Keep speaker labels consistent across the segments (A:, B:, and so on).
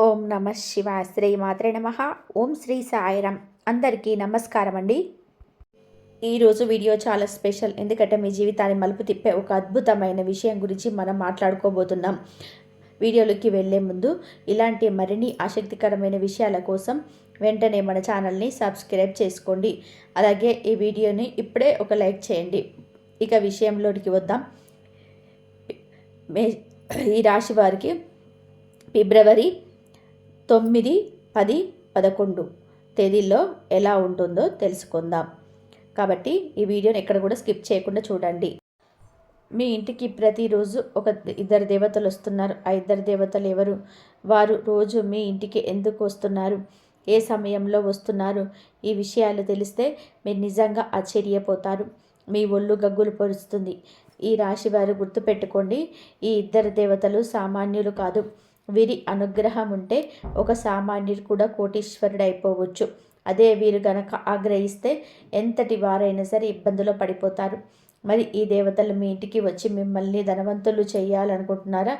A: ఓం నమ శివాయ. శ్రీ మాత్రే నమ. ఓం శ్రీ సాయిరామ్. అందరికీ నమస్కారం అండి. ఈరోజు వీడియో చాలా స్పెషల్. ఎందుకంటే మీ జీవితాన్ని మలుపు తిప్పే ఒక అద్భుతమైన విషయం గురించి మనం మాట్లాడుకోబోతున్నాం. వీడియోలోకి వెళ్ళే ముందు ఇలాంటి మరిన్ని ఆసక్తికరమైన విషయాల కోసం వెంటనే మన ఛానల్ని సబ్స్క్రైబ్ చేసుకోండి. అలాగే ఈ వీడియోని ఇప్పుడే ఒక లైక్ చేయండి. ఇక విషయంలోకి వద్దాం. ఈ రాశి వారికి ఫిబ్రవరి 9, 10, 11 తేదీల్లో ఎలా ఉంటుందో తెలుసుకుందాం. కాబట్టి ఈ వీడియోని ఎక్కడ కూడా స్కిప్ చేయకుండా చూడండి. మీ ఇంటికి ప్రతిరోజు ఇద్దరు దేవతలు వస్తున్నారు. ఆ ఇద్దరు దేవతలు ఎవరు? వారు రోజు మీ ఇంటికి ఎందుకు వస్తున్నారు? ఏ సమయంలో వస్తున్నారు? ఈ విషయాలు తెలిస్తే మీరు నిజంగా ఆశ్చర్యపోతారు. మీ ఒళ్ళు గగ్గులు పొరుస్తుంది. ఈ రాశి వారు గుర్తుపెట్టుకోండి, ఈ ఇద్దరు దేవతలు సామాన్యులు కాదు. వీరి అనుగ్రహం ఉంటే ఒక సామాన్యుడు కూడా కోటీశ్వరుడు అయిపోవచ్చు. అదే వీరు గనక ఆగ్రహిస్తే ఎంతటి వారైనా సరే ఇబ్బందులో పడిపోతారు. మరి ఈ దేవతలు మీ ఇంటికి వచ్చి మిమ్మల్ని ధనవంతులు చేయాలనుకుంటున్నారా,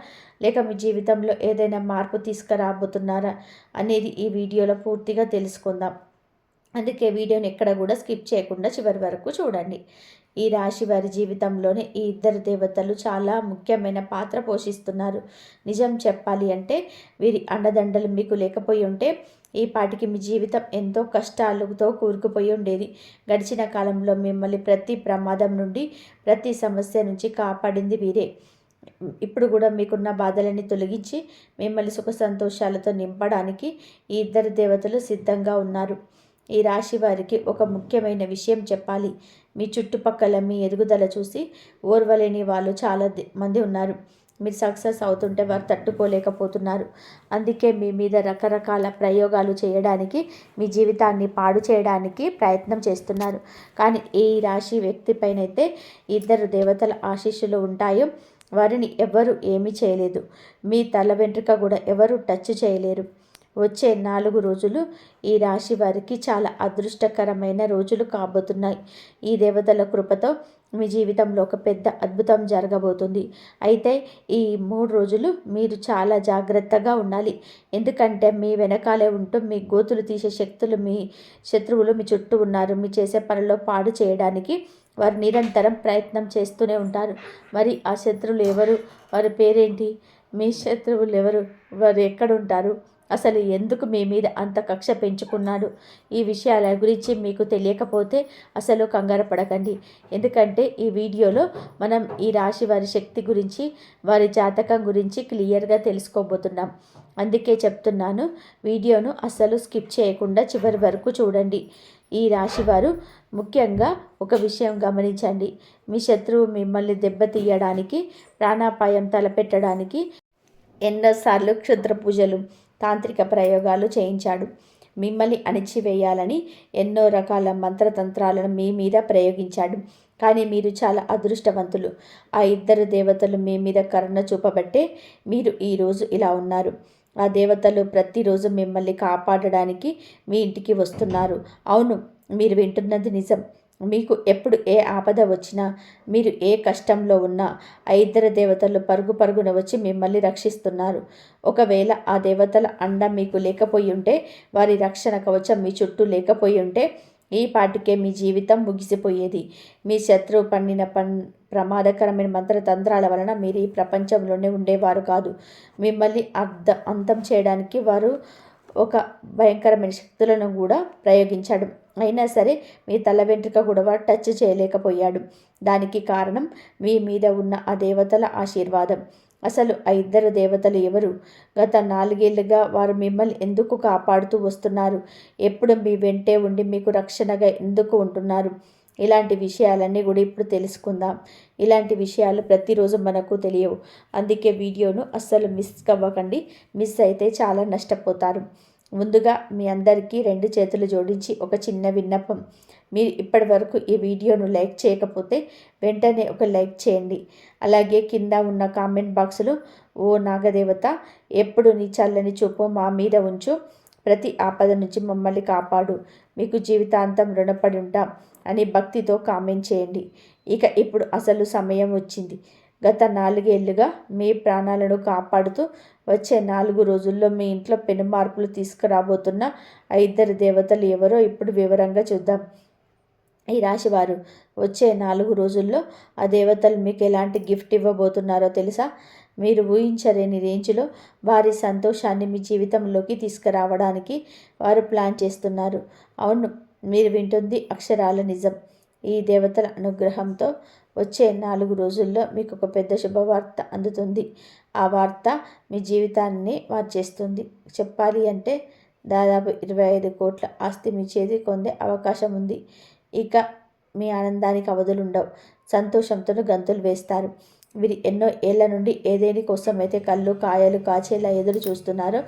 A: లేక మీ జీవితంలో ఏదైనా మార్పు తీసుకురాబోతున్నారా అనేది ఈ వీడియోలో పూర్తిగా తెలుసుకుందాం. అందుకే వీడియోని ఎక్కడ కూడా స్కిప్ చేయకుండా చివరి వరకు చూడండి. ఈ రాశి వారి జీవితంలోనే ఈ ఇద్దరు దేవతలు చాలా ముఖ్యమైన పాత్ర పోషిస్తున్నారు. నిజం చెప్పాలి అంటే వీరి అండదండలు మీకు లేకపోయి ఉంటే ఈ పాటికి మీ జీవితం ఎంతో కష్టాలతో కూరుకుపోయి ఉండేది. గడిచిన కాలంలో మిమ్మల్ని ప్రతి ప్రమాదం నుండి, ప్రతి సమస్య నుంచి కాపాడింది వీరే. ఇప్పుడు కూడా మీకున్న బాధలని తొలగించి మిమ్మల్ని సుఖ సంతోషాలతో నింపడానికి ఈ ఇద్దరు దేవతలు సిద్ధంగా ఉన్నారు. ఈ రాశి వారికి ఒక ముఖ్యమైన విషయం చెప్పాలి. మీ చుట్టుపక్కల మీ ఎదుగుదల చూసి ఓర్వలేని వాళ్ళు చాలా మంది ఉన్నారు. మీరు సక్సెస్ అవుతుంటే వారు తట్టుకోలేకపోతున్నారు. అందుకే మీ మీద రకరకాల ప్రయోగాలు చేయడానికి, మీ జీవితాన్ని పాడు చేయడానికి ప్రయత్నం చేస్తున్నారు. కానీ ఈ రాశి వ్యక్తి పైనైతే ఇద్దరు దేవతల ఆశీస్సులు ఉంటాయో వారిని ఎవరు ఏమీ చేయలేదు. మీ తల వెంట్రుక కూడా ఎవరు టచ్ చేయలేరు. వచ్చే 4 రోజులు ఈ రాశి వారికి చాలా అదృష్టకరమైన రోజులు కాబోతున్నాయి. ఈ దేవతల కృపతో మీ జీవితంలో ఒక పెద్ద అద్భుతం జరగబోతుంది. అయితే ఈ 3 రోజులు మీరు చాలా జాగ్రత్తగా ఉండాలి. ఎందుకంటే మీ వెనకాలే ఉంటూ మీ గోతులు తీసే శత్రువులు మీ చుట్టూ ఉన్నారు. మీ చేసే పనిలో పాడు చేయడానికి వారు నిరంతరం ప్రయత్నం చేస్తూనే ఉంటారు. మరి ఆ శత్రువులు ఎవరు? వారి పేరేంటి? మీ శత్రువులు ఎవరు? వారు ఎక్కడుంటారు? అసలు ఎందుకు మీ మీద అంత కక్ష పెంచుకున్నాడు? ఈ విషయాల గురించి మీకు తెలియకపోతే అసలు కంగారు పడకండి. ఎందుకంటే ఈ వీడియోలో మనం ఈ రాశి వారి శక్తి గురించి, వారి జాతకం గురించి క్లియర్గా తెలుసుకోబోతున్నాం. అందుకే చెప్తున్నాను, వీడియోను అసలు స్కిప్ చేయకుండా చివరి వరకు చూడండి. ఈ రాశివారు ముఖ్యంగా ఒక విషయం గమనించండి. మీ శత్రువు మిమ్మల్ని దెబ్బతీయడానికి, ప్రాణాపాయం తలపెట్టడానికి ఎన్నోసార్లు క్షుద్ర పూజలు, తాంత్రిక ప్రయోగాలు చేయించాడు. మిమ్మల్ని అణిచివేయాలని ఎన్నో రకాల మంత్రతంత్రాలను మీ మీద ప్రయోగించాడు. కానీ మీరు చాలా అదృష్టవంతులు. ఆ ఇద్దరు దేవతలు మీ మీద కరుణ చూపబట్టే మీరు ఈరోజు ఇలా ఉన్నారు. ఆ దేవతలు ప్రతిరోజు మిమ్మల్ని కాపాడడానికి మీ ఇంటికి వస్తున్నారు. అవును, మీరు వింటున్నది నిజం. మీకు ఎప్పుడు ఏ ఆపద వచ్చినా, మీరు ఏ కష్టంలో ఉన్నా ఆ ఇద్దరు దేవతలు పరుగు పరుగున వచ్చి మిమ్మల్ని రక్షిస్తున్నారు. ఒకవేళ ఆ దేవతల అండ మీకు లేకపోయి ఉంటే, వారి రక్షణ కవచం మీ చుట్టూ లేకపోయి ఉంటే ఈ పాటికే మీ జీవితం ముగిసిపోయేది. మీ శత్రువు పండిన ప్రమాదకరమైన మంత్రతంత్రాల వలన మీరు ఈ ప్రపంచంలోనే ఉండేవారు కాదు. మిమ్మల్ని అంతం చేయడానికి వారు ఒక భయంకరమైన శక్తులను కూడా ప్రయోగించాడు. అయినా సరే మీ తల వెంట్రుక కూడా వాడు టచ్ చేయలేకపోయాడు. దానికి కారణం మీ మీద ఉన్న ఆ దేవతల ఆశీర్వాదం. అసలు ఆ ఇద్దరు దేవతలు ఎవరు? గత 4 ఏళ్లుగా వారు మిమ్మల్ని ఎందుకు కాపాడుతూ వస్తున్నారు? ఎప్పుడు మీ వెంటే ఉండి మీకు రక్షణగా ఎందుకు ఉంటున్నారు? ఇలాంటి విషయాలన్నీ కూడా ఇప్పుడు తెలుసుకుందాం. ఇలాంటి విషయాలు ప్రతిరోజు మనకు తెలియవు. అందుకే వీడియోను అస్సలు మిస్ అవ్వకండి. మిస్ అయితే చాలా నష్టపోతారు. ముందుగా మీ అందరికీ 2 చేతులు జోడించి ఒక చిన్న విన్నపం. మీరు ఇప్పటి వరకు ఈ వీడియోను లైక్ చేయకపోతే వెంటనే ఒక లైక్ చేయండి. అలాగే కింద ఉన్న కామెంట్ బాక్స్లో ఓ నాగదేవత, ఎప్పుడు నీ చల్లని చూపు మా మీద ఉంచు, ప్రతి ఆపద నుంచి మమ్మల్ని కాపాడు, మీకు జీవితాంతం రుణపడి ఉంటాం అని భక్తితో కామెంట్ చేయండి. ఇక ఇప్పుడు అసలు సమయం వచ్చింది. గత 4 ఏళ్లుగా మీ ప్రాణాలను కాపాడుతూ వచ్చే 4 రోజుల్లో మీ ఇంట్లో పెను మార్పులు తీసుకురాబోతున్న ఆ ఇద్దరు దేవతలు ఎవరో ఇప్పుడు వివరంగా చూద్దాం. ఈ రాశివారు వచ్చే 4 రోజుల్లో ఆ దేవతలు మీకు ఎలాంటి గిఫ్ట్ ఇవ్వబోతున్నారో తెలుసా? మీరు ఊహించలేని రేంజ్లో వారి సంతోషాన్ని మీ జీవితంలోకి తీసుకురావడానికి వారు ప్లాన్ చేస్తున్నారు. అవును, మీరు వింటుంది అక్షరాల నిజం. ఈ దేవతల అనుగ్రహంతో వచ్చే 4 రోజుల్లో మీకు ఒక పెద్ద శుభవార్త అందుతుంది. ఆ వార్త మీ జీవితాన్ని మార్చేస్తుంది. చెప్పాలి అంటే దాదాపు 25 కోట్ల ఆస్తి మీ చేతికి పొందే అవకాశం ఉంది. ఇక మీ ఆనందానికి అవధులుండవు. సంతోషంతో గంతులు వేస్తారు. వీరు ఎన్నో ఏళ్ల నుండి ఏదేని కోసమైతే కళ్ళు కాయలు కాచేలా ఎదురు చూస్తున్నారో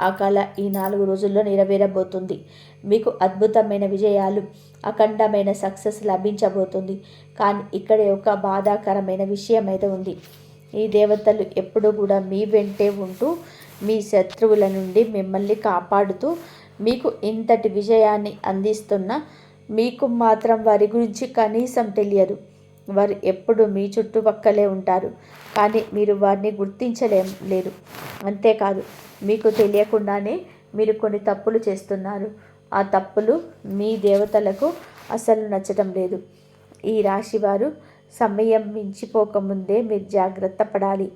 A: ఆ కళ ఈ 4 రోజుల్లో నెరవేరబోతుంది. మీకు అద్భుతమైన విజయాలు, అఖండమైన సక్సెస్ లభించబోతుంది. కానీ ఇక్కడే ఒక బాధాకరమైన విషయం అయితే ఉంది. ఈ దేవతలు ఎప్పుడూ కూడా మీ వెంటే ఉంటూ మీ శత్రువుల నుండి మిమ్మల్ని కాపాడుతూ మీకు ఇంతటి విజయాన్ని అందిస్తున్న మీకు మాత్రం వారి గురించి కనీసం తెలియదు. వారు ఎప్పుడు మీ చుట్టుపక్కలే ఉంటారు, కానీ మీరు వారిని లేదు. అంతేకాదు, మీకు తెలియకుండానే మీరు కొన్ని తప్పులు చేస్తున్నారు. ఆ తప్పులు మీ దేవతలకు అసలు నచ్చటం లేదు. ఈ రాశివారు సమయం మించిపోకముందే మీరు జాగ్రత్త పడాలి.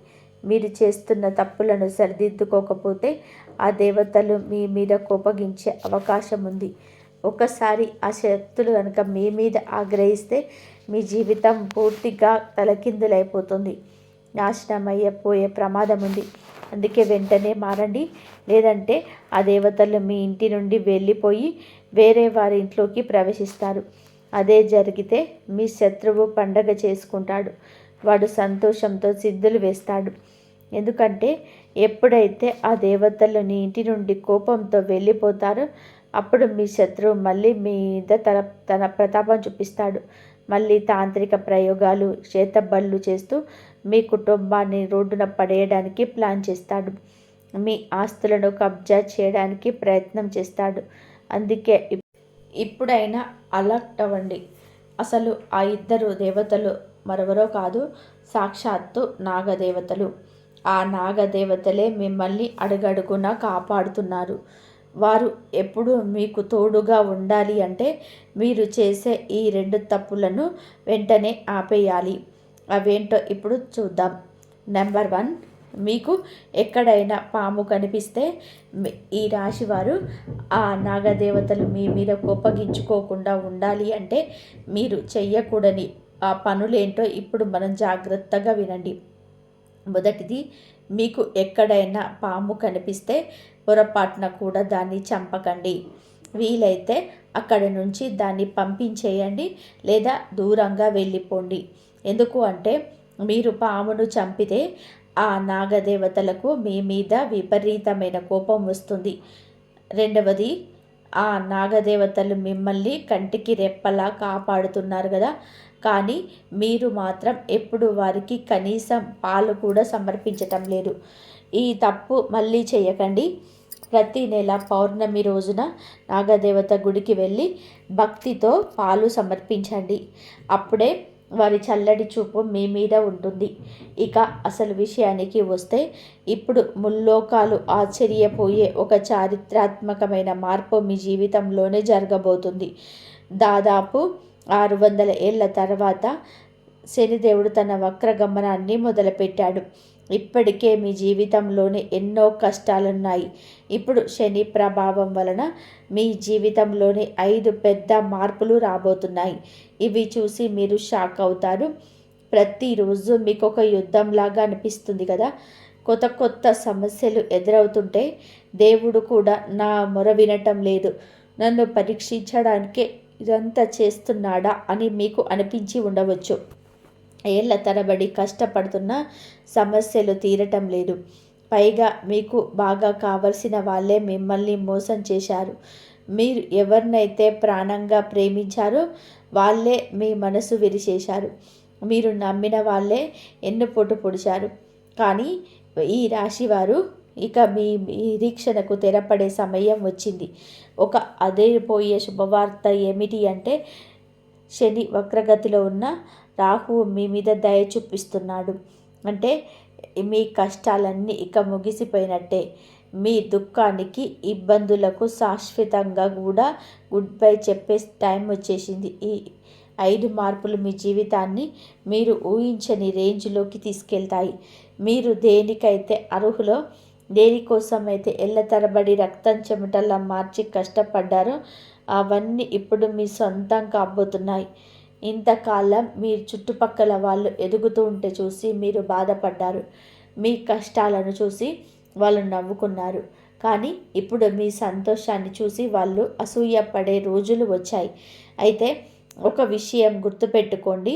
A: మీరు చేస్తున్న తప్పులను సరిదిద్దుకోకపోతే ఆ దేవతలు మీ మీద కోపగించే అవకాశం ఉంది. ఒకసారి ఆ శక్తులు కనుక మీ మీద ఆగ్రహిస్తే మీ జీవితం పూర్తిగా తలకిందులైపోతుంది. నాశనమయ్యపోయే ప్రమాదం ఉంది. అందుకే వెంటనే మారండి. లేదంటే ఆ దేవతలు మీ ఇంటి నుండి వెళ్ళిపోయి వేరే వారి ఇంట్లోకి ప్రవేశిస్తారు. అదే జరిగితే మీ శత్రువు పండగ చేసుకుంటాడు. వాడు సంతోషంతో సిద్ధులు వేస్తాడు. ఎందుకంటే ఎప్పుడైతే ఆ దేవతలు నీ ఇంటి నుండి కోపంతో వెళ్ళిపోతారో అప్పుడు మీ శత్రువు మళ్ళీ మీద తన ప్రతాపం చూపిస్తాడు. మళ్ళీ తాంత్రిక ప్రయోగాలు, చేతబళ్ళు చేస్తూ మీ కుటుంబాన్ని రోడ్డున పడేయడానికి ప్లాన్ చేస్తాడు. మీ ఆస్తులను కబ్జా చేయడానికి ప్రయత్నం చేస్తాడు. అందుకే ఇప్పుడైనా అలర్ట్ అవ్వండి. అసలు ఆ ఇద్దరు దేవతలు మరెవరో కాదు, సాక్షాత్తు నాగదేవతలు. ఆ నాగదేవతలే మిమ్మల్ని అడుగడుగునా కాపాడుతున్నారు. వారు ఎప్పుడు మీకు తోడుగా ఉండాలి అంటే మీరు చేసే ఈ 2 తప్పులను వెంటనే ఆపేయాలి. అవేంటో ఇప్పుడు చూద్దాం. నెంబర్ 1, మీకు ఎక్కడైనా పాము కనిపిస్తే ఈ రాశివారు ఆ నాగదేవతలు మీ మీద కోపగించుకోకుండా ఉండాలి అంటే మీరు చెయ్యకూడని ఆ పనులేంటో ఇప్పుడు మనం జాగ్రత్తగా వినండి. మొదటిది, మీకు ఎక్కడైనా పాము కనిపిస్తే పొరపాటున కూడా దాన్ని చంపకండి. వీలైతే అక్కడి నుంచి దాన్ని పంపించేయండి లేదా దూరంగా వెళ్ళిపోండి. ఎందుకు అంటే మీరు పామును చంపితే ఆ నాగదేవతలకు మీ మీద విపరీతమైన కోపం వస్తుంది. రెండవది, ఆ నాగదేవతలు మిమ్మల్ని కంటికి రెప్పలా కాపాడుతున్నారు కదా, కానీ మీరు మాత్రం ఎప్పుడు వారికి కనీసం పాలు కూడా సమర్పించటం లేదు. ఈ తప్పు మళ్ళీ చేయకండి. ప్రతి నెల పౌర్ణమి రోజున నాగదేవత గుడికి వెళ్ళి భక్తితో పాలు సమర్పించండి. అప్పుడే వారి చల్లటి చూపు మీ మీద ఉంటుంది. ఇక అసలు విషయానికి వస్తే ఇప్పుడు ముల్లోకాలు ఆశ్చర్యపోయే ఒక చారిత్రాత్మకమైన మార్పు మీ జీవితంలోనే జరగబోతుంది. దాదాపు 600 ఏళ్ల తర్వాత శనిదేవుడు తన వక్రగమనాన్ని మొదలుపెట్టాడు. ఇప్పటికే మీ జీవితంలోనే ఎన్నో కష్టాలున్నాయి. ఇప్పుడు శని ప్రభావం వలన మీ జీవితంలోనే 5 పెద్ద మార్పులు రాబోతున్నాయి. ఇవి చూసి మీరు షాక్ అవుతారు. ప్రతిరోజు మీకు ఒక యుద్ధంలాగా అనిపిస్తుంది కదా. కొత్త కొత్త సమస్యలు ఎదురవుతుంటే దేవుడు కూడా నా మొర వినటం లేదు, నన్ను పరీక్షించడానికే ఇదంతా చేస్తున్నాడా అని మీకు అనిపించి ఉండవచ్చు. ఏళ్ల తరబడి కష్టపడుతున్న సమస్యలు తీరటం లేదు. పైగా మీకు బాగా కావలసిన వాళ్ళే మిమ్మల్ని మోసం చేశారు. మీరు ఎవరినైతే ప్రాణంగా ప్రేమించారో వాళ్ళే మీ మనసు విరిచేశారు. మీరు నమ్మిన వాళ్ళే ఎన్నుపోటు పొడిచారు. కానీ ఈ రాశివారు ఇక మీ నిరీక్షణకు తెరపడే సమయం వచ్చింది. ఒక అదిరిపోయే శుభవార్త ఏమిటి అంటే శని వక్రగతిలో ఉన్న రాహువు మీ మీద దయ చూపిస్తున్నాడు. అంటే మీ కష్టాలన్నీ ఇక ముగిసిపోయినట్టే. మీ దుఃఖానికి, ఇబ్బందులకు శాశ్వతంగా కూడా గుడ్ బై చెప్పే టైం వచ్చేసింది. ఈ 5 మార్పులు మీ జీవితాన్ని మీరు ఊహించని రేంజ్లోకి తీసుకెళ్తాయి. మీరు దేనికైతే అర్హులో, దేనికోసమైతే ఏళ్ల తరబడి రక్తం చెమటలా మార్చి కష్టపడ్డారో అవన్నీ ఇప్పుడు మీ సొంతం కాబోతున్నాయి. ఇంతకాలం మీ చుట్టుపక్కల వాళ్ళు ఎదుగుతూ ఉంటే చూసి మీరు బాధపడ్డారు. మీ కష్టాలను చూసి వాళ్ళు నవ్వుకున్నారు. కానీ ఇప్పుడు మీ సంతోషాన్ని చూసి వాళ్ళు అసూయపడే రోజులు వచ్చాయి. అయితే ఒక విషయం గుర్తుపెట్టుకోండి,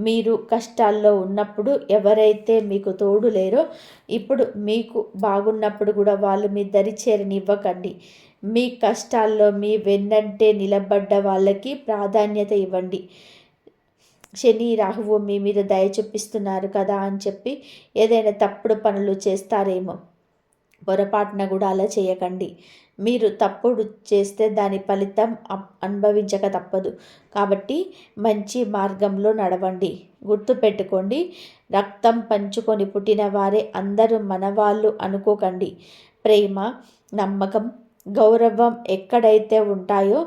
A: మీరు కష్టాల్లో ఉన్నప్పుడు ఎవరైతే మీకు తోడు లేరో ఇప్పుడు మీకు బాగున్నప్పుడు కూడా వాళ్ళు మీ దరి చేరనివ్వకండి. మీ కష్టాల్లో మీ వెన్నంటే నిలబడ్డ వాళ్ళకి ప్రాధాన్యత ఇవ్వండి. శని రాహువు మీ మీద దయ చూపిస్తున్నారు కదా అని చెప్పి ఏదైనా తప్పుడు పనులు చేస్తారేమో, పొరపాటున కూడా అలా చేయకండి. మీరు తప్పుడు చేస్తే దాని ఫలితం అనుభవించక తప్పదు. కాబట్టి మంచి మార్గంలో నడవండి. గుర్తుపెట్టుకోండి, రక్తం పంచుకొని పుట్టిన వారే అందరూ మనవాళ్ళు అనుకోకండి. ప్రేమ, నమ్మకం, గౌరవం ఎక్కడైతే ఉంటాయో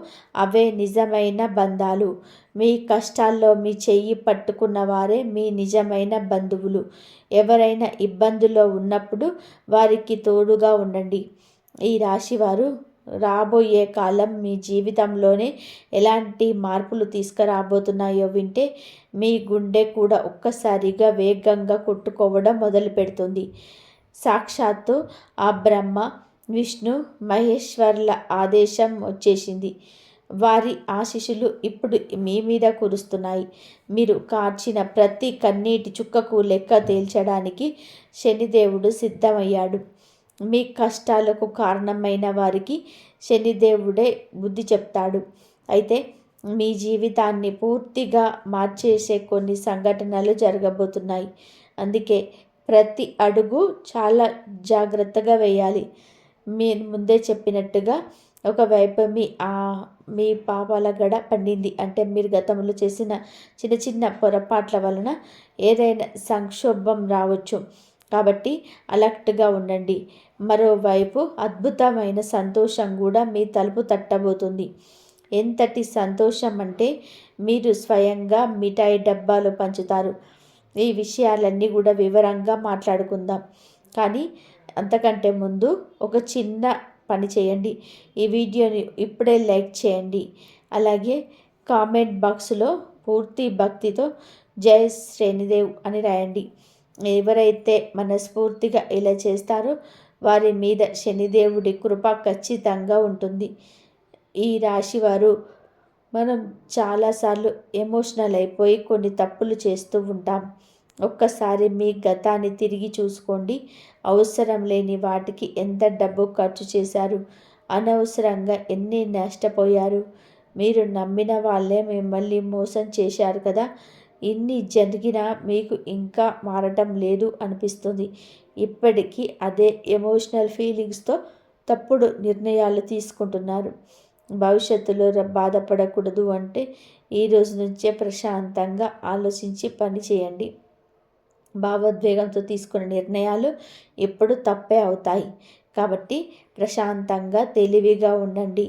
A: అవే నిజమైన బంధాలు. మీ కష్టాల్లో మీ చెయ్యి పట్టుకున్న వారే మీ నిజమైన బంధువులు. ఎవరైనా ఇబ్బందుల్లో ఉన్నప్పుడు వారికి తోడుగా ఉండండి. ఈ రాశివారు రాబోయే కాలం మీ జీవితంలోనే ఎలాంటి మార్పులు తీసుకురాబోతున్నాయో వింటే మీ గుండె కూడా ఒక్కసారిగా వేగంగా కొట్టుకోవడం మొదలు పెడుతుంది. సాక్షాత్తు ఆ బ్రహ్మ, విష్ణు, మహేశ్వర్ల ఆదేశం వచ్చేసింది. వారి ఆశీస్సులు ఇప్పుడు మీ మీద కురుస్తున్నాయి. మీరు కార్చిన ప్రతి కన్నీటి చుక్కకు లెక్క తేల్చడానికి శనిదేవుడు సిద్ధమయ్యాడు. మీ కష్టాలకు కారణమైన వారికి శనిదేవుడే బుద్ధి చెప్తాడు. అయితే మీ జీవితాన్ని పూర్తిగా మార్చేసే కొన్ని సంఘటనలు జరగబోతున్నాయి. అందుకే ప్రతి అడుగు చాలా జాగ్రత్తగా వేయాలి. మీరు ముందే చెప్పినట్టుగా ఒకవైపు మీ పాపాల గడ పండింది అంటే మీరు గతంలో చేసిన చిన్న చిన్న పొరపాట్ల వలన ఏదైనా సంక్షోభం రావచ్చు. కాబట్టి అలర్ట్గా ఉండండి. మరోవైపు అద్భుతమైన సంతోషం కూడా మీ తలుపు తట్టబోతుంది. ఎంతటి సంతోషం అంటే మీరు స్వయంగా మిఠాయి డబ్బాలు పంచుతారు. ఈ విషయాలన్నీ కూడా వివరంగా మాట్లాడుకుందాం. కానీ అంతకంటే ముందు ఒక చిన్న పని చేయండి. ఈ వీడియోని ఇప్పుడే లైక్ చేయండి. అలాగే కామెంట్ బాక్స్లో పూర్తి భక్తితో జై శ్రీనిదేవ్ అని రాయండి. ఎవరైతే మనస్ఫూర్తిగా ఇలా చేస్తారో వారి మీద శనిదేవుడి కృప ఖచ్చితంగా ఉంటుంది. ఈ రాశివారు మనం చాలాసార్లు ఎమోషనల్ అయిపోయి కొన్ని తప్పులు చేస్తూ ఉంటాం. ఒక్కసారి మీ గతాన్ని తిరిగి చూసుకోండి. అవసరం లేని వాటికి ఎంత డబ్బు ఖర్చు చేశారు, అనవసరంగా ఎన్ని నష్టపోయారు. మీరు నమ్మిన వాళ్ళే మిమ్మల్ని మోసం చేశారు కదా. ఇన్ని జరిగినా మీకు ఇంకా మారటం లేదు అనిపిస్తుంది. ఇప్పటికీ అదే ఎమోషనల్ ఫీలింగ్స్తో తప్పుడు నిర్ణయాలు తీసుకుంటున్నారు. భవిష్యత్తులో బాధపడకూడదు అంటే ఈ రోజు నుంచే ప్రశాంతంగా ఆలోచించి పని చేయండి. భావోద్వేగంతో తీసుకున్న నిర్ణయాలు ఎప్పుడు తప్పే అవుతాయి. కాబట్టి ప్రశాంతంగా తెలివిగా ఉండండి.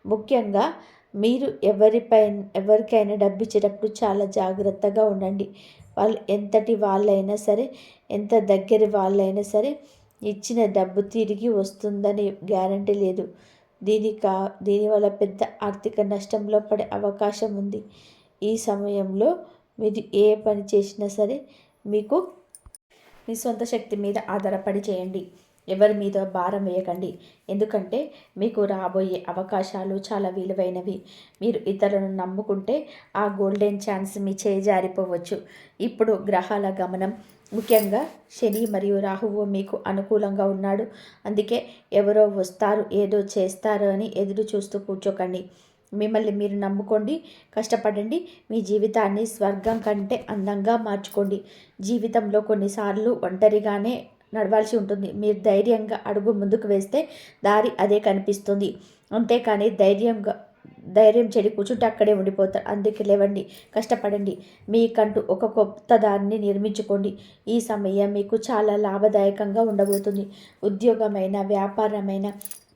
A: ముఖ్యంగా మీరు ఎవరికైనా డబ్బు ఇచ్చేటప్పుడు చాలా జాగ్రత్తగా ఉండండి. వాళ్ళు ఎంతటి వాళ్ళైనా సరే, ఎంత దగ్గర వాళ్ళైనా సరే ఇచ్చిన డబ్బు తిరిగి వస్తుందని గ్యారంటీ లేదు. దీనివల్ల పెద్ద ఆర్థిక నష్టంలో పడే అవకాశం ఉంది. ఈ సమయంలో మీరు ఏ పని చేసినా సరే మీకు మీ సొంత శక్తి మీద ఆధారపడి చేయండి. ఎవరి మీద భారం వేయకండి. ఎందుకంటే మీకు రాబోయే అవకాశాలు చాలా విలువైనవి. మీరు ఇతరులను నమ్ముకుంటే ఆ గోల్డెన్ ఛాన్స్ మీ చేయి జారిపోవచ్చు. ఇప్పుడు గ్రహాల గమనం, ముఖ్యంగా శని మరియు రాహువు మీకు అనుకూలంగా ఉన్నాడు. అందుకే ఎవరో వస్తారు, ఏదో చేస్తారు అని ఎదురు చూస్తూ కూర్చోకండి. మిమ్మల్ని మీరు నమ్ముకోండి, కష్టపడండి. మీ జీవితాన్ని స్వర్గం కంటే అందంగా మార్చుకోండి. జీవితంలో కొన్నిసార్లు ఒంటరిగానే నడవాల్సి ఉంటుంది. మీరు ధైర్యంగా అడుగు ముందుకు వేస్తే దారి అదే కనిపిస్తుంది. అంతేకాని ధైర్యంగా ధైర్యం చెడి కూర్చుంటే అక్కడే ఉండిపోతారు. అందుకే లేవండి, కష్టపడండి, మీకంటూ ఒక కొత్త దాన్ని నిర్మించుకోండి. ఈ సమయం మీకు చాలా లాభదాయకంగా ఉండబోతుంది. ఉద్యోగమైన, వ్యాపారమైన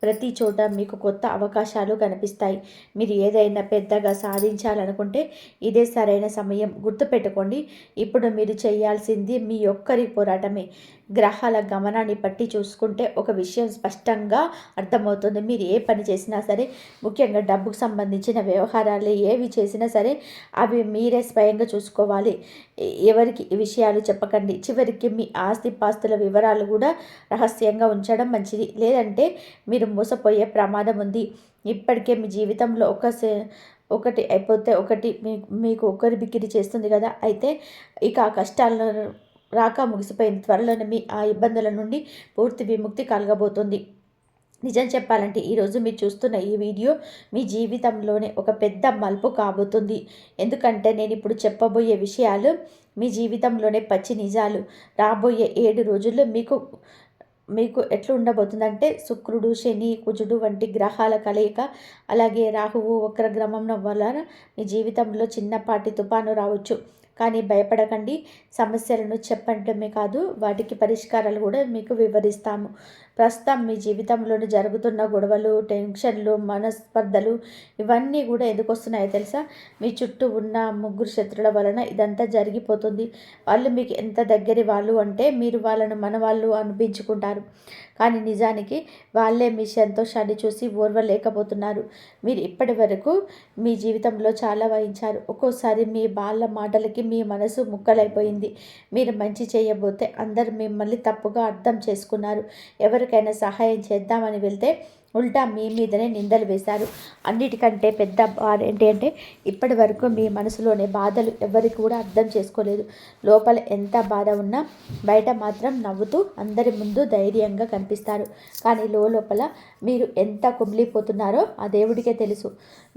A: ప్రతి చోట మీకు కొత్త అవకాశాలు కనిపిస్తాయి. మీరు ఏదైనా పెద్దగా సాధించాలనుకుంటే ఇదే సరైన సమయం. గుర్తుపెట్టుకోండి, ఇప్పుడు మీరు చేయాల్సింది మీ ఒక్కరి పోరాటమే. గ్రహాల గమనాన్ని బట్టి చూసుకుంటే ఒక విషయం స్పష్టంగా అర్థమవుతుంది. మీరు ఏ పని చేసినా సరే, ముఖ్యంగా డబ్బుకు సంబంధించిన వ్యవహారాలు ఏవి చేసినా సరే అవి మీరే స్వయంగా చూసుకోవాలి. ఎవరికి ఈ విషయాలు చెప్పకండి. చివరికి మీ ఆస్తిపాస్తుల వివరాలు కూడా రహస్యంగా ఉంచడం మంచిది. లేదంటే మీరు మోసపోయే ప్రమాదం ఉంది. ఇప్పటికే మీ జీవితంలో ఒకటి అయిపోతే ఒకటి మీకు ఒకరి బిక్కిరి చేస్తుంది కదా. అయితే ఇక ఆ కష్టాలను రాక ముగిసిపోయింది. త్వరలోనే మీ ఆ ఇబ్బందుల నుండి పూర్తి విముక్తి కలగబోతుంది. నిజం చెప్పాలంటే ఈరోజు మీరు చూస్తున్న ఈ వీడియో మీ జీవితంలోనే ఒక పెద్ద మలుపు కాబోతుంది. ఎందుకంటే నేను ఇప్పుడు చెప్పబోయే విషయాలు మీ జీవితంలోనే పచ్చి నిజాలు. రాబోయే 7 రోజుల్లో మీకు ఎట్లా ఉండబోతుందంటే శుక్రుడు, శని, కుజుడు వంటి గ్రహాల కలయిక, అలాగే రాహువు వక్రగ్రమం వలన మీ జీవితంలో చిన్నపాటి తుఫాను రావచ్చు. కానీ భయపడకండి. సమస్యలను చెప్పడమే కాదు, వాటికి పరిష్కారాలు కూడా మీకు వివరిస్తాము. ప్రస్తుతం మీ జీవితంలోని జరుగుతున్న గొడవలు, టెన్షన్లు, మనస్పర్ధలు ఇవన్నీ కూడా ఎందుకు వస్తున్నాయో తెలుసా? మీ చుట్టూ ఉన్న 3 శత్రుల వలన ఇదంతా జరిగిపోతుంది. వాళ్ళు మీకు ఎంత దగ్గరి వాళ్ళు అంటే మీరు వాళ్ళను మన వాళ్ళు అనిపించుకుంటారు. కానీ నిజానికి వాళ్ళే మీ సంతోషాన్ని చూసి ఓర్వలేకపోతున్నారు. మీరు ఇప్పటి వరకు మీ జీవితంలో చాలా వహించారు. ఒక్కోసారి మీ వాళ్ళ మాటలకి మీ మనసు ముక్కలైపోయింది. మీరు మంచి చేయబోతే అందరు మిమ్మల్ని తప్పుగా అర్థం చేసుకున్నారు. ఎవరికైనా సహాయం చేద్దామని వెళ్తే ఉల్టా మీ మీదనే నిందలు వేశారు. అన్నిటికంటే పెద్ద బాధ ఏంటి అంటే ఇప్పటి వరకు మీ మనసులోని బాధలు ఎవరికి కూడా అర్థం చేసుకోలేదు. లోపల ఎంత బాధ ఉన్నా బయట మాత్రం నవ్వుతూ అందరి ముందు ధైర్యంగా కనిపిస్తారు. కానీ లోపల మీరు ఎంత కుమిలిపోతున్నారో ఆ దేవుడికే తెలుసు.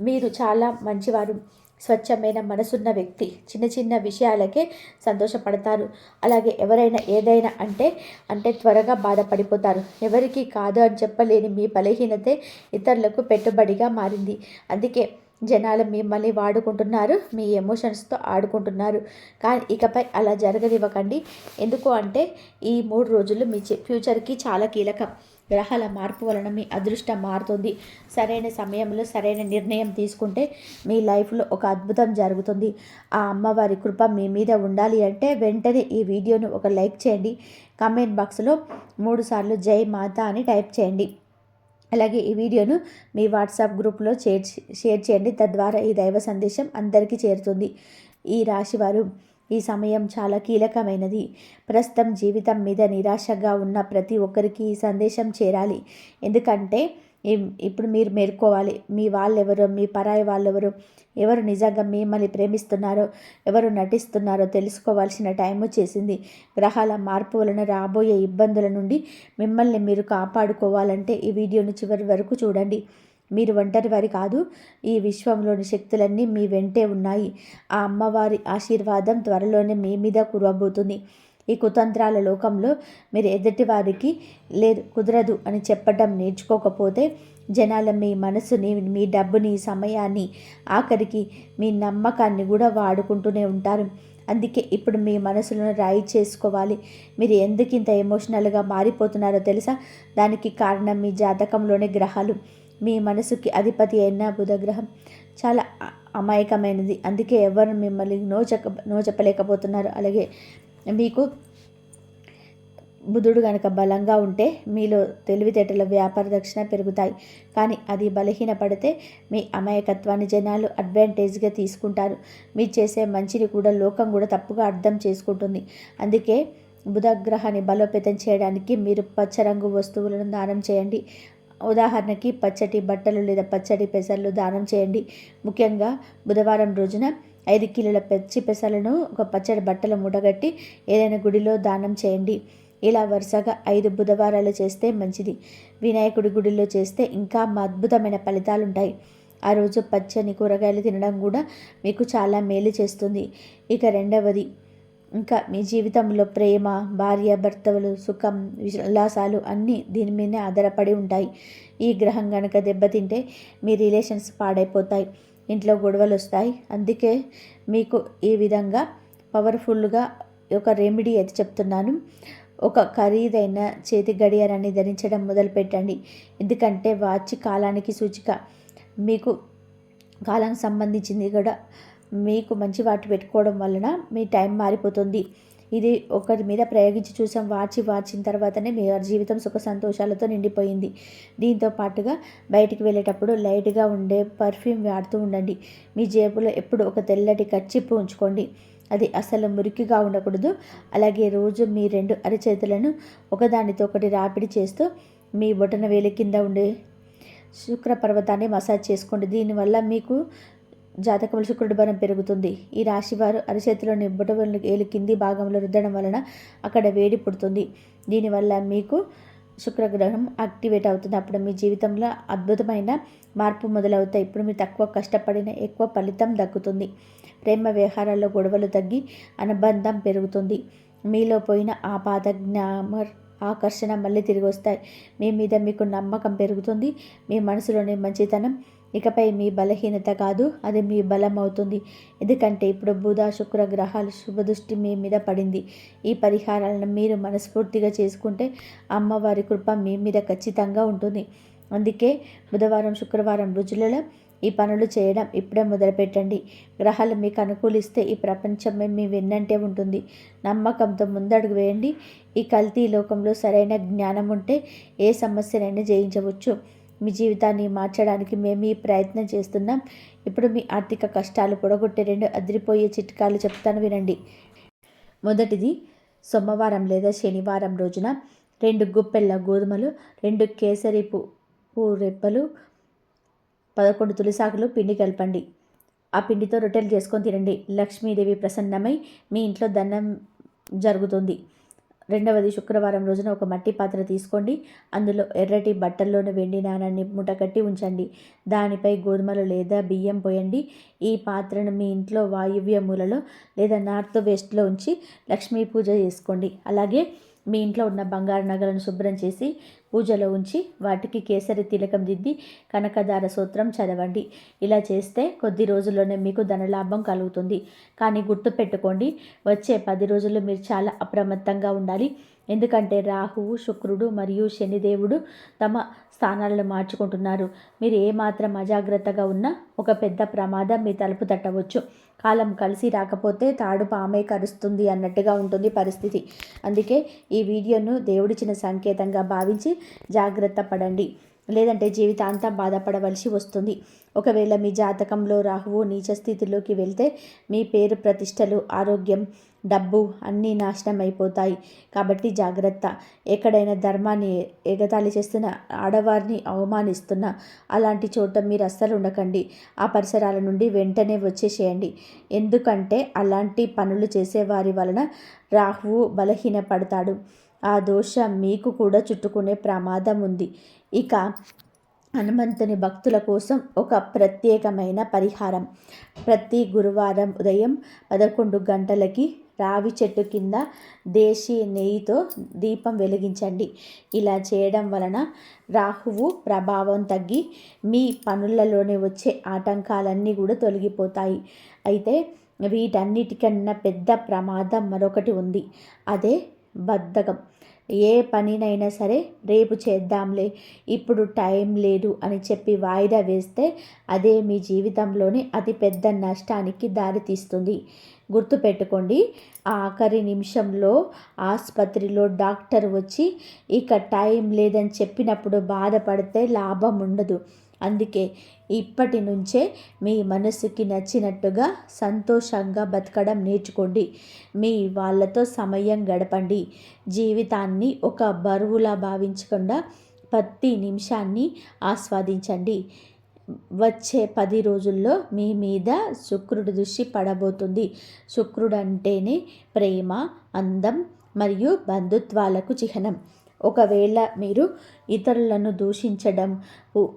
A: మీరు చాలా మంచివారు, స్వచ్ఛమైన మనసున్న వ్యక్తి. చిన్న చిన్న విషయాలకే సంతోషపడతారు. అలాగే ఎవరైనా ఏదైనా అంటే త్వరగా బాధపడిపోతారు. ఎవరికి కాదు అని చెప్పలేని మీ బలహీనతే ఇతరులకు పెట్టుబడిగా మారింది. అందుకే జనాలు మిమ్మల్ని వాడుకుంటున్నారు, మీ ఎమోషన్స్తో ఆడుకుంటున్నారు. కానీ ఇకపై అలా జరగనివ్వకండి. ఎందుకు అంటే ఈ 3 రోజులు మీ ఫ్యూచర్కి చాలా కీలకం. గ్రహాల మార్పు వలన మీ అదృష్టం మారుతుంది. సరైన సమయంలో సరైన నిర్ణయం తీసుకుంటే మీ లైఫ్లో ఒక అద్భుతం జరుగుతుంది. ఆ అమ్మవారి కృప మీ మీద ఉండాలి అంటే వెంటనే ఈ వీడియోను ఒక లైక్ చేయండి. కామెంట్ బాక్స్లో 3 సార్లు జై మాత అని టైప్ చేయండి. అలాగే ఈ వీడియోను మీ వాట్సాప్ గ్రూప్లో షేర్ చేయండి. తద్వారా ఈ దైవ సందేశం అందరికీ చేరుతుంది. ఈ రాశివారు ఈ సమయం చాలా కీలకమైనది. ప్రస్తుతం జీవితం మీద నిరాశగా ఉన్న ప్రతి ఒక్కరికి ఈ సందేశం చేరాలి. ఎందుకంటే ఇప్పుడు మీరు మేల్కోవాలి. మీ వాళ్ళెవరో, మీ పరాయి వాళ్ళెవరో, ఎవరు నిజంగా మిమ్మల్ని ప్రేమిస్తున్నారో, ఎవరు నటిస్తున్నారో తెలుసుకోవాల్సిన టైం వచ్చేసింది. గ్రహాల మార్పు వలన రాబోయే ఇబ్బందుల నుండి మిమ్మల్ని మీరు కాపాడుకోవాలంటే ఈ వీడియోని చివరి వరకు చూడండి. మీరు ఒంటరి వారి కాదు. ఈ విశ్వంలోని శక్తులన్నీ మీ వెంటే ఉన్నాయి. ఆ అమ్మవారి ఆశీర్వాదం త్వరలోనే మీ మీద కురవబోతుంది. ఈ కుతంత్రాల లోకంలో మీరు ఎదుటి వారికి లేదు, కుదరదు అని చెప్పడం నేర్చుకోకపోతే జనాల మీ మనసుని, మీ డబ్బుని, సమయాన్ని, ఆఖరికి మీ నమ్మకాన్ని కూడా వాడుకుంటూనే ఉంటారు. అందుకే ఇప్పుడు మీ మనసులను రాయి చేసుకోవాలి. మీరు ఎందుకు ఇంత ఎమోషనల్గా మారిపోతున్నారో తెలుసా? దానికి కారణం మీ జాతకంలోని గ్రహాలు. మీ మనసుకి అధిపతి అయిన బుధగ్రహం చాలా అమాయకమైనది. అందుకే ఎవరు మిమ్మల్ని నో చెప్పలేకపోతున్నారు. అలాగే మీకు బుధుడు కనుక బలంగా ఉంటే మీలో తెలివితేటల వ్యాపార దక్షిణ పెరుగుతాయి. కానీ అది బలహీనపడితే మీ అమాయకత్వాన్ని జనాలు అడ్వాంటేజ్గా తీసుకుంటారు. మీరు చేసే మంచిని కూడా లోకం కూడా తప్పుగా అర్థం చేసుకుంటుంది. అందుకే బుధగ్రహాన్ని బలోపేతం చేయడానికి మీరు పచ్చరంగు వస్తువులను దానం చేయండి. ఉదాహరణకి పచ్చటి బట్టలు లేదా పచ్చడి పెసర్లు దానం చేయండి. ముఖ్యంగా బుధవారం రోజున 5 కిలోల పచ్చి పెసలను ఒక పచ్చడి బట్టలు మూటగట్టి ఏదైనా గుడిలో దానం చేయండి. ఇలా వరుసగా 5 బుధవారాలు చేస్తే మంచిది. వినాయకుడి గుడిలో చేస్తే ఇంకా అద్భుతమైన ఫలితాలు ఉంటాయి. ఆ రోజు పచ్చని కూరగాయలు తినడం కూడా మీకు చాలా మేలు చేస్తుంది. ఇక రెండవది, ఇంకా మీ జీవితంలో ప్రేమ, భార్య భర్తలు, సుఖం, ఉల్లాసాలు అన్నీ దీని మీదనే ఆధారపడి ఉంటాయి. ఈ గ్రహం కనుక దెబ్బతింటే మీ రిలేషన్స్ పాడైపోతాయి, ఇంట్లో గొడవలు వస్తాయి. అందుకే మీకు ఈ విధంగా పవర్ఫుల్గా ఒక రెమెడీ అయితే చెప్తున్నాను. ఒక ఖరీదైన చేతి గడియారాన్ని ధరించడం మొదలుపెట్టండి. ఎందుకంటే వాచ్ కాలానికి సూచిక. మీకు కాలానికి సంబంధించింది కూడా మీకు మంచి వాటి పెట్టుకోవడం వలన మీ టైం మారిపోతుంది. ఇది ఒకరి మీద ప్రయోగించి చూసాం. వాచిన తర్వాతనే మీ జీవితం సుఖ సంతోషాలతో నిండిపోయింది. దీంతో పాటుగా బయటికి వెళ్ళేటప్పుడు లైట్గా ఉండే పర్ఫ్యూమ్ వాడుతూ ఉండండి. మీ జేబులో ఎప్పుడు ఒక తెల్లటి కర్చీపు ఉంచుకోండి. అది అసలు మురికిగా ఉండకూడదు. అలాగే రోజు మీ 2 అరచేతులను ఒకదానితో ఒకటి రాపిడి చేస్తూ మీ బొటన వేలి కింద ఉండే శుక్ర పర్వతాన్ని మసాజ్ చేసుకోండి. దీనివల్ల మీకు జాతకంలో శుక్రుడి బలం పెరుగుతుంది. ఈ రాశివారు అరచేతిలోని బొటన వేలి కింది భాగంలో రుద్దడం వలన అక్కడ వేడి పుడుతుంది. దీనివల్ల మీకు శుక్రగ్రహం యాక్టివేట్ అవుతుంది. అప్పుడు మీ జీవితంలో అద్భుతమైన మార్పు మొదలవుతాయి. ఇప్పుడు మీరు తక్కువ కష్టపడిన ఎక్కువ ఫలితం దక్కుతుంది. ప్రేమ వ్యవహారాల్లో గొడవలు తగ్గి అనుబంధం పెరుగుతుంది. మీలో పోయిన ఆ పాత గ్లామర్, ఆకర్షణ మళ్ళీ తిరిగి వస్తాయి. మీ మీద మీకు నమ్మకం పెరుగుతుంది. మీ మనసులోని మంచితనం ఇకపై మీ బలహీనత కాదు, అది మీ బలం అవుతుంది. ఎందుకంటే ఇప్పుడు బుధ శుక్ర గ్రహాలు శుభదృష్టి మీ మీద పడింది. ఈ పరిహారాలను మీరు మనస్ఫూర్తిగా చేసుకుంటే అమ్మవారి కృప మీ మీద ఖచ్చితంగా ఉంటుంది. అందుకే బుధవారం శుక్రవారం రోజులలో ఈ పనులు చేయడం ఇప్పుడే మొదలుపెట్టండి. గ్రహాలు మీకు అనుకూలిస్తే ఈ ప్రపంచమే మీ వెన్నంటే ఉంటుంది. నమ్మకంతో ముందడుగు వేయండి. ఈ కల్తీ లోకంలో సరైన జ్ఞానం ఉంటే ఏ సమస్యనైనా జయించవచ్చు. మీ జీవితాన్ని మార్చడానికి మేము ఈ ప్రయత్నం చేస్తున్నాం. ఇప్పుడు మీ ఆర్థిక కష్టాలు పొడగొట్టే 2 అదిరిపోయే చిట్కాలు చెప్తాను, వినండి. మొదటిది, సోమవారం లేదా శనివారం రోజున 2 గుప్పెళ్ళ గోధుమలు, 2 కేసరి పువ్వు రెబ్బలు, 11 తులసాకులు పిండి కలపండి. ఆ పిండితో రొట్టెలు చేసుకొని తినండి. లక్ష్మీదేవి ప్రసన్నమై మీ ఇంట్లో ధనం జరుగుతుంది. రెండవది, శుక్రవారం రోజున ఒక మట్టి పాత్ర తీసుకోండి. అందులో ఎర్రటి బట్టల్లోని వెండి నాణాన్ని మూటకట్టి ఉంచండి. దానిపై గోధుమలు లేదా బియ్యం పోయండి. ఈ పాత్రను మీ ఇంట్లో వాయువ్య మూలలో లేదా నార్త్ వెస్ట్లో ఉంచి లక్ష్మీ పూజ చేసుకోండి. అలాగే మీ ఇంట్లో ఉన్న బంగారు నగలను శుభ్రం చేసి పూజలో ఉంచి వాటికి కేసరి తిలకం దిద్ది కనకదార సూత్రం చదవండి. ఇలా చేస్తే కొద్ది రోజుల్లోనే మీకు ధనలాభం కలుగుతుంది. కానీ గుర్తుపెట్టుకోండి, వచ్చే 10 రోజులు మీరు చాలా అప్రమత్తంగా ఉండాలి. ఎందుకంటే రాహువు, శుక్రుడు మరియు శనిదేవుడు తమ స్థానాలను మార్చుకుంటున్నారు. మీరు ఏమాత్రం అజాగ్రత్తగా ఉన్నా ఒక పెద్ద ప్రమాదం మీ తలుపు తట్టవచ్చు. కాలం కలిసి రాకపోతే తాడు పామై కరుస్తుంది అన్నట్టుగా ఉంటుంది పరిస్థితి. అందుకే ఈ వీడియోను దేవుడిచ్చిన సంకేతంగా భావించి జాగ్రత్త పడండి. లేదంటే జీవితాంతం బాధపడవలసి వస్తుంది. ఒకవేళ మీ జాతకంలో రాహువు నీచ స్థితిలోకి వెళ్తే మీ పేరు ప్రతిష్టలు, ఆరోగ్యం, డబ్బు అన్నీ నాశనం అయిపోతాయి. కాబట్టి జాగ్రత్త. ఎక్కడైనా ధర్మాన్ని ఎగతాళి చేస్తున్న, ఆడవారిని అవమానిస్తున్న అలాంటి చోట మీరు అస్సలు ఉండకండి. ఆ పరిసరాల నుండి వెంటనే వచ్చేసేయండి. ఎందుకంటే అలాంటి పనులు చేసేవారి వలన రాహువు బలహీనపడతాడు. ఆ దోషం మీకు కూడా చుట్టుకునే ప్రమాదం ఉంది. ఇక హనుమంతుని భక్తుల కోసం ఒక ప్రత్యేకమైన పరిహారం. ప్రతి గురువారం ఉదయం 11 గంటలకి రావి చెట్టు కింద దేశీ నెయ్యితో దీపం వెలిగించండి. ఇలా చేయడం వలన రాహువు ప్రభావం తగ్గి మీ పనులలోనే వచ్చే ఆటంకాలన్నీ కూడా తొలగిపోతాయి. అయితే వీటన్నిటికన్నా పెద్ద ప్రమాదం మరొకటి ఉంది. అదే బద్ధకం. ఏ పనినైనా సరే రేపు చేద్దాంలే, ఇప్పుడు టైం లేదు అని చెప్పి వాయిదా వేస్తే అదే మీ జీవితంలోని అతిపెద్ద నష్టానికి దారితీస్తుంది. గుర్తుపెట్టుకోండి, ఆఖరి నిమిషంలో ఆసుపత్రిలో డాక్టర్ వచ్చి ఇక టైం లేదని చెప్పినప్పుడు బాధపడితే లాభం ఉండదు. అందుకే ఇప్పటి నుంచే మీ మనసుకి నచ్చినట్టుగా సంతోషంగా బతకడం నేర్చుకోండి. మీ వాళ్ళతో సమయం గడపండి. జీవితాన్ని ఒక బరువులా భావించకుండా ప్రతి నిమిషాన్ని ఆస్వాదించండి. వచ్చే 10 రోజుల్లో మీ మీద శుక్రుడి దృష్టి పడబోతుంది. శుక్రుడు అంటేనే ప్రేమ, అందం మరియు బంధుత్వాలకు చిహ్నం. ఒకవేళ మీరు ఇతరులను దూషించడం,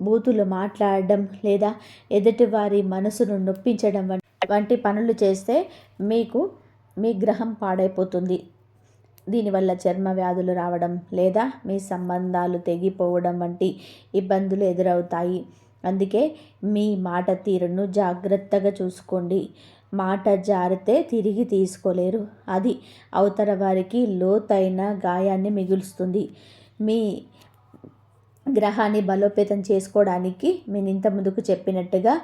A: బూతులు మాట్లాడడం లేదా ఎదుటివారి మనసును నొప్పించడం వంటి పనులు చేస్తే మీకు మీ గ్రహం పాడైపోతుంది. దీనివల్ల చర్మ వ్యాధులు రావడం లేదా మీ సంబంధాలు తెగిపోవడం వంటి ఇబ్బందులు ఎదురవుతాయి. అందుకే మీ మాట తీరును జాగ్రత్తగా చూసుకోండి. మాట జారితే తిరిగి తీసుకోలేరు. అది అవతల వారికి లోతైన గాయాన్ని మిగులుస్తుంది. మీ గ్రహాన్ని బలోపేతం చేసుకోవడానికి నేను ఇంత ముందుకు చెప్పినట్టుగా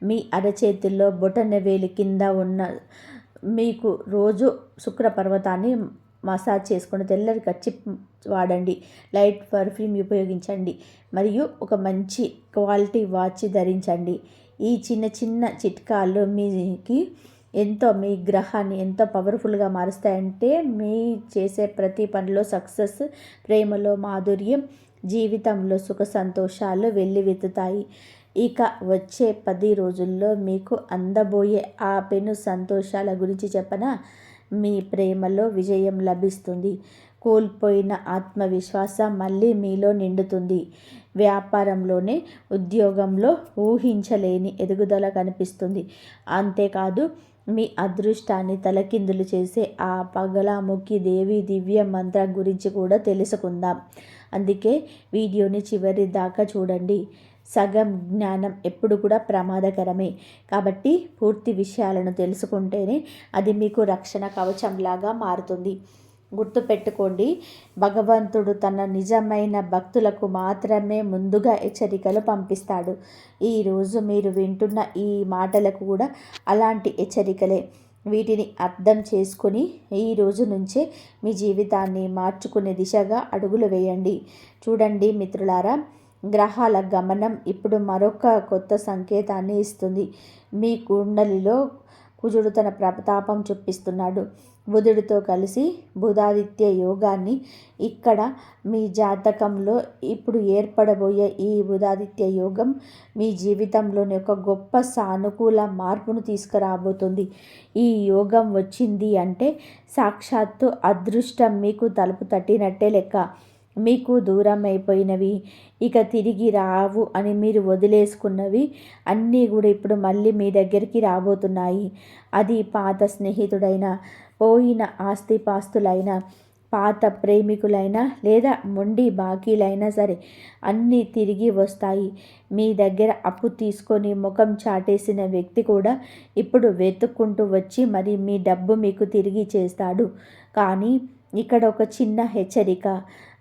A: మీ అరచేతుల్లో బొటనవేలు కింద ఉన్న మీకు రోజు శుక్ర పర్వతాన్ని మసాజ్ చేసుకుని తెల్లటి కర్చీఫ్ వాడండి. లైట్ పర్ఫ్యూమ్ ఉపయోగించండి. మరియు ఒక మంచి క్వాలిటీ వాచ్ ధరించండి. ఈ చిన్న చిన్న చిట్కాలు మీకు ఎంతో మీ గ్రహాన్ని ఎంతో పవర్ఫుల్గా మారుస్తాయంటే మీ చేసే ప్రతి పనిలో సక్సెస్, ప్రేమలో మాధుర్యం, జీవితంలో సుఖ సంతోషాలు వెల్లివెత్తుతాయి. ఇక వచ్చే 10 రోజుల్లో మీకు అందబోయే ఆ పెను సంతోషాల గురించి చెప్పనా? మీ ప్రేమలో విజయం లభిస్తుంది. కోల్పోయిన ఆత్మవిశ్వాసం మళ్ళీ మీలో నిండుతుంది. వ్యాపారంలోనే ఉద్యోగంలో ఊహించలేని ఎదుగుదల కనిపిస్తుంది. అంతేకాదు మీ అదృష్టాన్ని తలకిందులు చేసే ఆ పగలాముఖి దేవి దివ్య మంత్రం గురించి కూడా తెలుసుకుందాం. అందుకే వీడియోని చివరి దాకా చూడండి. సగం జ్ఞానం ఎప్పుడు కూడా ప్రమాదకరమే. కాబట్టి పూర్తి విషయాలను తెలుసుకుంటేనే అది మీకు రక్షణ కవచంలాగా మారుతుంది. గుర్తుపెట్టుకోండి, భగవంతుడు తన నిజమైన భక్తులకు మాత్రమే ముందుగా హెచ్చరికలు పంపిస్తాడు. ఈరోజు మీరు వింటున్న ఈ మాటలకు కూడా అలాంటి హెచ్చరికలే. వీటిని అర్థం చేసుకుని ఈ రోజు నుంచే మీ జీవితాన్ని మార్చుకునే దిశగా అడుగులు వేయండి. చూడండి మిత్రులారా, గ్రహాల గమనం ఇప్పుడు మరొక కొత్త సంకేతాన్ని ఇస్తుంది. మీ కుండలిలో కుజుడు తన ప్రతాపం చూపిస్తున్నాడు. బుధుడితో కలిసి బుధాదిత్య యోగాన్ని ఇక్కడ మీ జాతకంలో ఇప్పుడు ఏర్పడబోయే ఈ బుధాదిత్య యోగం మీ జీవితంలోని ఒక గొప్ప సానుకూల మార్పును తీసుకురాబోతుంది. ఈ యోగం వచ్చింది అంటే సాక్షాత్తు అదృష్టం మీకు తలుపు తట్టినట్టే లెక్క. మీకు దూరం అయిపోయినవి, ఇక తిరిగి రావు అని మీరు వదిలేసుకున్నవి అన్నీ కూడా ఇప్పుడు మళ్ళీ మీ దగ్గరికి రాబోతున్నాయి. అది పాత స్నేహితుడైనా, పోయిన ఆస్తిపాస్తులైనా, పాత ప్రేమికులైనా లేదా మొండి బాకీలైనా సరే అన్నీ తిరిగి వస్తాయి. మీ దగ్గర అప్పు తీసుకొని ముఖం చాటేసిన వ్యక్తి కూడా ఇప్పుడు వెతుక్కుంటూ వచ్చి మరి మీ డబ్బు మీకు తిరిగి చేస్తాడు. కానీ ఇక్కడ ఒక చిన్న హెచ్చరిక.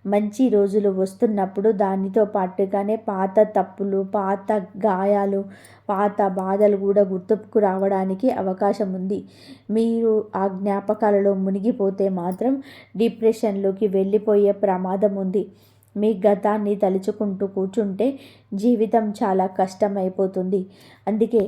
A: మంచి రోజులు వస్తున్నప్పుడు దానితో పాటుగానే పాత తప్పులు, పాత గాయాలు, పాత బాధలు కూడా గుర్తుకు రావడానికి అవకాశం ఉంది. మీరు ఆ జ్ఞాపకాలలో మునిగిపోతే మాత్రం డిప్రెషన్లోకి వెళ్ళిపోయే ప్రమాదం ఉంది. మీ గతాన్ని తలుచుకుంటూ కూర్చుంటే జీవితం చాలా కష్టమైపోతుంది. అందుకే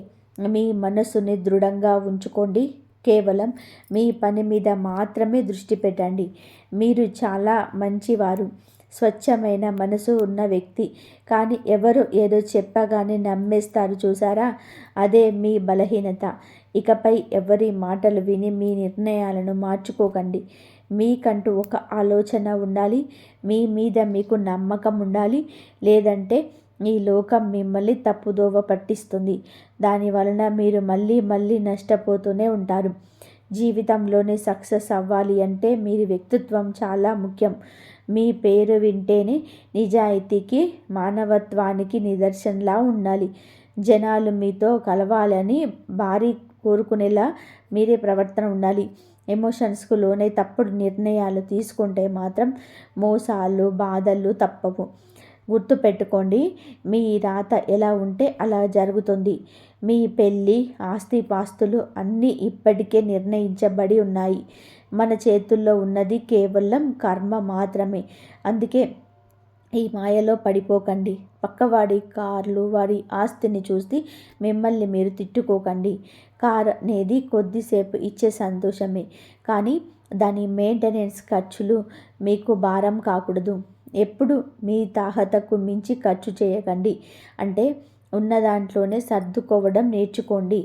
A: మీ మనసుని దృఢంగా ఉంచుకోండి. కేవలం మీ పని మీద మాత్రమే దృష్టి పెట్టండి. మీరు చాలా మంచివారు, స్వచ్ఛమైన మనసు ఉన్న వ్యక్తి. కానీ ఎవరు ఏదో చెప్పగానే నమ్మేస్తారు చూసారా, అదే మీ బలహీనత. ఇకపై ఎవరి మాటలు విని మీ నిర్ణయాలను మార్చుకోకండి. మీకంటూ ఒక ఆలోచన ఉండాలి. మీ మీద మీకు నమ్మకం ఉండాలి. లేదంటే ఈ లోకం మిమ్మల్ని తప్పుదోవ పట్టిస్తుంది. దాని వలన మీరు మళ్ళీ మళ్ళీ నష్టపోతూనే ఉంటారు. జీవితంలోనే సక్సెస్ అవ్వాలి అంటే మీ వ్యక్తిత్వం చాలా ముఖ్యం. మీ పేరు వింటేనే నిజాయితీకి, మానవత్వానికి నిదర్శనలా ఉండాలి. జనాలు మీతో కలవాలని భారీ కోరుకునేలా మీరే ప్రవర్తన ఉండాలి. ఎమోషన్స్కు లోనై తప్పుడు నిర్ణయాలు తీసుకుంటే మాత్రం మోసాలు, బాధలు తప్పవు. గుర్తుపెట్టుకోండి, మీ రాత ఎలా ఉంటే అలా జరుగుతుంది. మీ పెళ్ళి, ఆస్తిపాస్తులు అన్నీ ఇప్పటికే నిర్ణయించబడి ఉన్నాయి. మన చేతుల్లో ఉన్నది కేవలం కర్మ మాత్రమే. అందుకే ఈ మాయలో పడిపోకండి. పక్కవాడి కార్లు, వాడి ఆస్తిని చూసి మిమ్మల్ని మీరు తిట్టుకోకండి. కార్ అనేది కొద్దిసేపు ఇచ్చే సంతోషమే, కానీ దాని మెయింటెనెన్స్ ఖర్చులు మీకు భారం కాకూడదు. ఎప్పుడు మీ తాహతకు మించి ఖర్చు చేయకండి. అంటే ఉన్న దాంట్లోనే సర్దుకోవడం నేర్చుకోండి.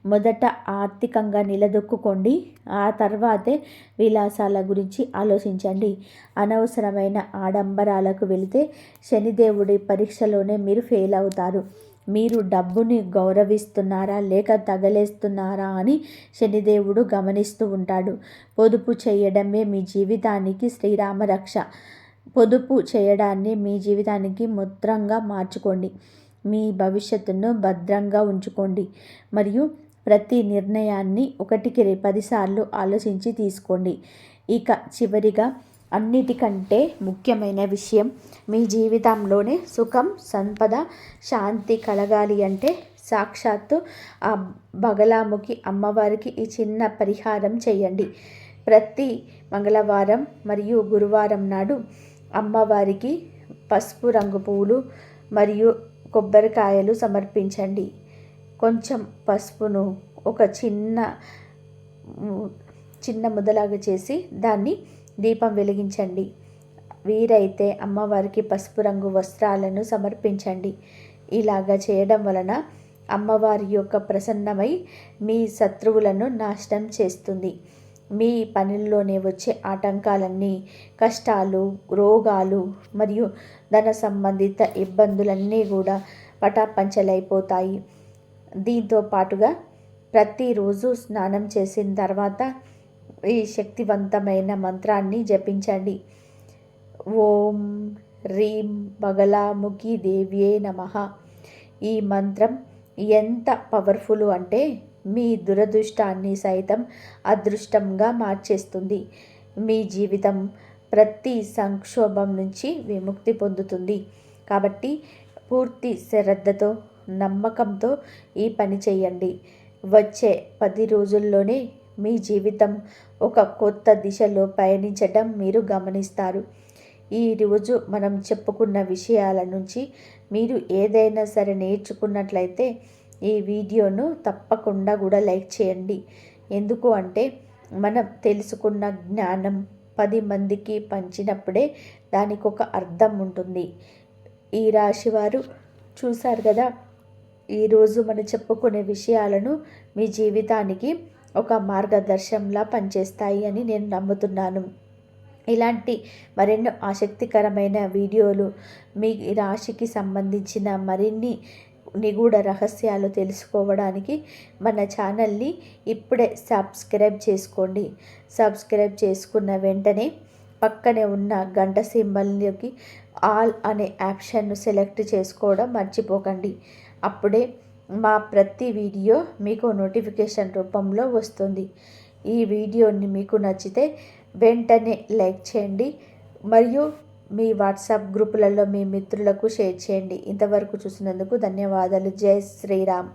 A: మొదట ఆర్థికంగా నిలదొక్కుకోండి. ఆ తర్వాతే విలాసాల గురించి ఆలోచించండి. అనవసరమైన ఆడంబరాలకు వెళితే శనిదేవుడి పరీక్షలోనే మీరు ఫెయిల్ అవుతారు. మీరు డబ్బుని గౌరవిస్తున్నారా లేక తగలేస్తున్నారా అని శనిదేవుడు గమనిస్తూ ఉంటాడు. పొదుపు చేయడమే మీ జీవితానికి శ్రీరామ రక్ష. పొదుపు చేయడాన్ని మీ జీవితానికి ముద్రంగా మార్చుకోండి. మీ భవిష్యత్తును భద్రంగా ఉంచుకోండి. మరియు ప్రతి నిర్ణయాన్ని 1కి 10 సార్లు ఆలోచించి తీసుకోండి. ఇక చివరిగా అన్నిటికంటే ముఖ్యమైన విషయం, మీ జీవితంలోనే సుఖం, సంపద, శాంతి కలగాలి అంటే సాక్షాత్తు ఆ బగలాముఖి అమ్మవారికి ఈ చిన్న పరిహారం చేయండి. ప్రతి మంగళవారం మరియు గురువారం నాడు అమ్మవారికి పసుపు రంగు పువ్వులు మరియు కొబ్బరికాయలు సమర్పించండి. కొంచెం పసుపును ఒక చిన్న ముద్దలాగా చేసి దాన్ని దీపం వెలిగించండి. వీరైతే అమ్మవారికి పసుపు రంగు వస్త్రాలను సమర్పించండి. ఇలాగా చేయడం వలన అమ్మవారి యొక్క ప్రసన్నమై మీ శత్రువులను నాశనం చేస్తుంది. మీ పనుల్లోనే వచ్చే ఆటంకాలన్నీ, కష్టాలు, రోగాలు మరియు ధన సంబంధిత ఇబ్బందులన్నీ కూడా పటాపంచలైపోతాయి. దీంతో పాటుగా ప్రతిరోజు స్నానం చేసిన తర్వాత ఈ శక్తివంతమైన మంత్రాన్ని జపించండి. ఓం హ్రీం బగలాముఖి దేవ్యే నమః. ఈ మంత్రం ఎంత పవర్ఫుల్ అంటే మీ దురదృష్టాన్ని సైతం అదృష్టంగా మార్చేస్తుంది. మీ జీవితం ప్రతి సంక్షోభం నుంచి విముక్తి పొందుతుంది. కాబట్టి పూర్తి శ్రద్ధతో, నమ్మకంతో ఈ పని చేయండి. వచ్చే 10 రోజుల్లోనే మీ జీవితం ఒక కొత్త దిశలో పయనించడం మీరు గమనిస్తారు. ఈరోజు మనం చెప్పుకున్న విషయాల నుంచి మీరు ఏదైనా సరే నేర్చుకున్నట్లయితే ఈ వీడియోను తప్పకుండా కూడా లైక్ చేయండి. ఎందుకు అంటే మనం తెలుసుకున్న జ్ఞానం 10 మందికి పంచినప్పుడే దానికి ఒక అర్థం ఉంటుంది. ఈ రాశివారు చూశారు కదా, ఈరోజు మనం చెప్పుకునే విషయాలను మీ జీవితానికి ఒక మార్గదర్శంలా పనిచేస్తాయి అని నేను నమ్ముతున్నాను. ఇలాంటి మరెన్నో ఆసక్తికరమైన వీడియోలు, మీ రాశికి సంబంధించిన మరిన్ని నిగూఢ రహస్యాలు తెలుసుకోవడానికి మన ఛానల్ని ఇప్పుడే సబ్స్క్రైబ్ చేసుకోండి. సబ్స్క్రైబ్ చేసుకున్న వెంటనే పక్కనే ఉన్న గంట సింబల్లోకి ఆల్ అనే ఆప్షన్ను సెలెక్ట్ చేసుకోవడం మర్చిపోకండి. అప్పుడే మా ప్రతి వీడియో మీకు నోటిఫికేషన్ రూపంలో వస్తుంది. ఈ వీడియోని మీకు నచ్చితే వెంటనే లైక్ చేయండి మరియు మీ వాట్సాప్ గ్రూపులలో మీ మిత్రులకు షేర్ చేయండి. ఇంతవరకు చూసినందుకు ధన్యవాదాలు. జై శ్రీరామ్.